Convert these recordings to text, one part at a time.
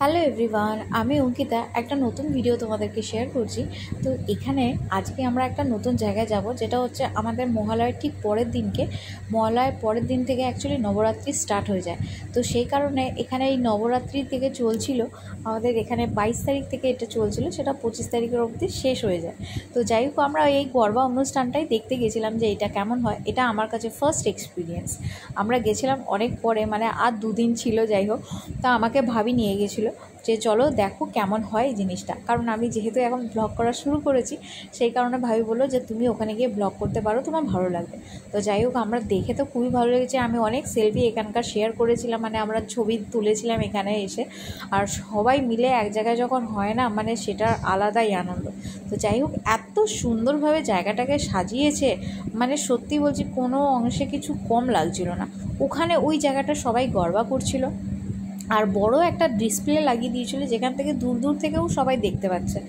Hello everyone, আমি অঙ্কিতা একটা নতুন ভিডিও তোমাদেরকে শেয়ার করছি। তো এখানে আজকে আমরা একটা নতুন জায়গায় যাব, যেটা হচ্ছে আমাদের মহালয়ার ঠিক পরের দিনকে। মহালয়ার পরের দিন থেকে অ্যাকচুয়ালি নবরাত্রি স্টার্ট হয়ে যায়। তো সেই কারণে এখানে এই নবরাত্রি থেকে চলছিল আমাদের এখানে 22 তারিখ থেকে এটা চলছিল, সেটা 25 তারিখের অবধি শেষ হয়ে যায়। তো যাই হোক, আমরা এই গরবা অনুষ্ঠানটাই দেখতে গেছিলাম যে এটা কেমন হয়। এটা আমার কাছে ফার্স্ট এক্সপিরিয়েন্স। আমরা গেছিলাম অনেক পরে, মানে আর দুদিন ছিল। যাই হোক, তা আমাকে ভাবি নিয়ে গেছিলো যে চলো দেখো কেমন হয় এই জিনিসটা। কারণ আমি যেহেতু এখন ব্লগ করা শুরু করেছি, সেই কারণে ভাবি বললো যে তুমি ওখানে গিয়ে ব্লগ করতে পারো, তোমার ভালো লাগবে। তো যাই হোক, আমরা দেখে তো খুবই ভালো লেগেছে। আমি অনেক সেলফি এখানকার শেয়ার করেছিলাম, মানে আমরা ছবি তুলেছিলাম এখানে এসে। আর সবাই মিলে এক জায়গায় যখন হয় না, মানে সেটার আলাদাই আনন্দ। তো যাই হোক, এত সুন্দরভাবে জায়গাটাকে সাজিয়েছে, মানে সত্যি বলছি কোনো অংশে কিছু কম লাগছিল না। ওখানে ওই জায়গাটা সবাই গর্বা করছিল, আর বড় একটা ডিসপ্লে লাগিয়ে দিয়েছিল যেখান থেকে দূর দূর থেকেও সবাই দেখতে পাচ্ছে।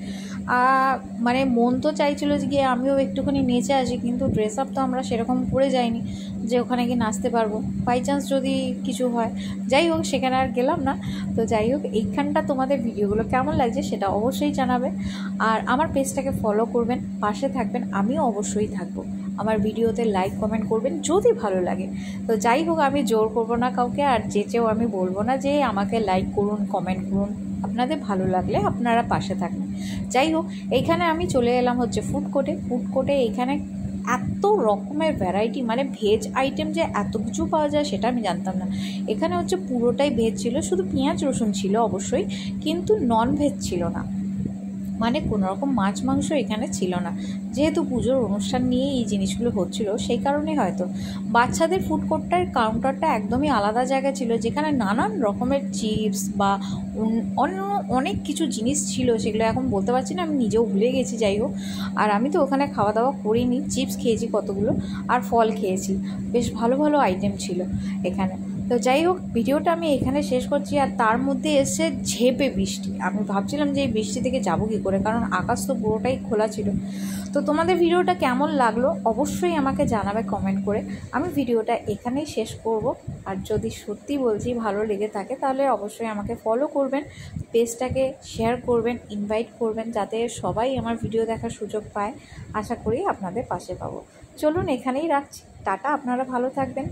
মানে মন তো চাইছিল যে গিয়ে আমিও একটুখানি নেচে আসি, কিন্তু ড্রেস আপ তো আমরা সেরকম করে যাইনি যে ওখানে গিয়ে নাচতে পারবো, বাই চান্স যদি কিছু হয়। যাই হোক, সেখানে আর গেলাম না। তো যাই হোক, এইখানটা তোমাদের ভিডিওগুলো কেমন লাগছে সেটা অবশ্যই জানাবে। আর আমার পেজটাকে ফলো করবেন, পাশে থাকবেন, আমিও অবশ্যই থাকবো। আমার ভিডিওতে লাইক কমেন্ট করবেন যদি ভালো লাগে। তো যাই হোক, আমি জোর করবো না কাউকে, আর যেচেও আমি বলবো না যে আমাকে লাইক করুন, কমেন্ট করুন। আপনাদের ভালো লাগলে আপনারা পাশে থাকবেন। যাই হোক, এইখানে আমি চলে এলাম হচ্ছে ফুড কোর্টে। এইখানে এত রকমের ভ্যারাইটি, মানে ভেজ আইটেম যে এত কিছু পাওয়া যায় সেটা আমি জানতাম না। এখানে হচ্ছে পুরোটাই ভেজ ছিল, শুধু পেঁয়াজ রসুন ছিল অবশ্যই, কিন্তু নন ভেজ ছিল না। মানে কোনো রকম মাছ মাংস এখানে ছিল না। যেহেতু পুজোর অনুষ্ঠান নিয়ে এই জিনিসগুলো হচ্ছিল, সেই কারণে হয়তো। বাচ্চাদের ফুড কোর্টটার কাউন্টারটা একদমই আলাদা জায়গা ছিল, যেখানে নানান রকমের চিপস বা অন্য অনেক কিছু জিনিস ছিল, সেগুলো এখন বলতে পারছি না, আমি নিজেও ভুলে গেছি। যাই হোক, আর আমি তো ওখানে খাওয়া দাওয়া করিনি, চিপস খেয়েছি কতগুলো, আর ফল খেয়েছি। বেশ ভালো ভালো আইটেম ছিল এখানে। তো যাই হোক, ভিডিওটা আমি এখানে শেষ করছি। আর তার মধ্যে এসে ঝেঁপে বৃষ্টি, আমি ভাবছিলাম যে এই বৃষ্টি থেকে যাবো কী করে, কারণ আকাশ তো পুরোটাই খোলা ছিল। তো তোমাদের ভিডিওটা কেমন লাগলো অবশ্যই আমাকে জানাবে কমেন্ট করে। আমি ভিডিওটা এখানেই শেষ করব। আর যদি সত্যি বলছি ভালো লেগে থাকে, তাহলে অবশ্যই আমাকে ফলো করবেন, পেজটাকে শেয়ার করবেন, ইনভাইট করবেন, যাতে সবাই আমার ভিডিও দেখার সুযোগ পায়। আশা করি আপনাদের পাশে পাবো। চলুন এখানেই রাখছি, টাটা, আপনারা ভালো থাকবেন।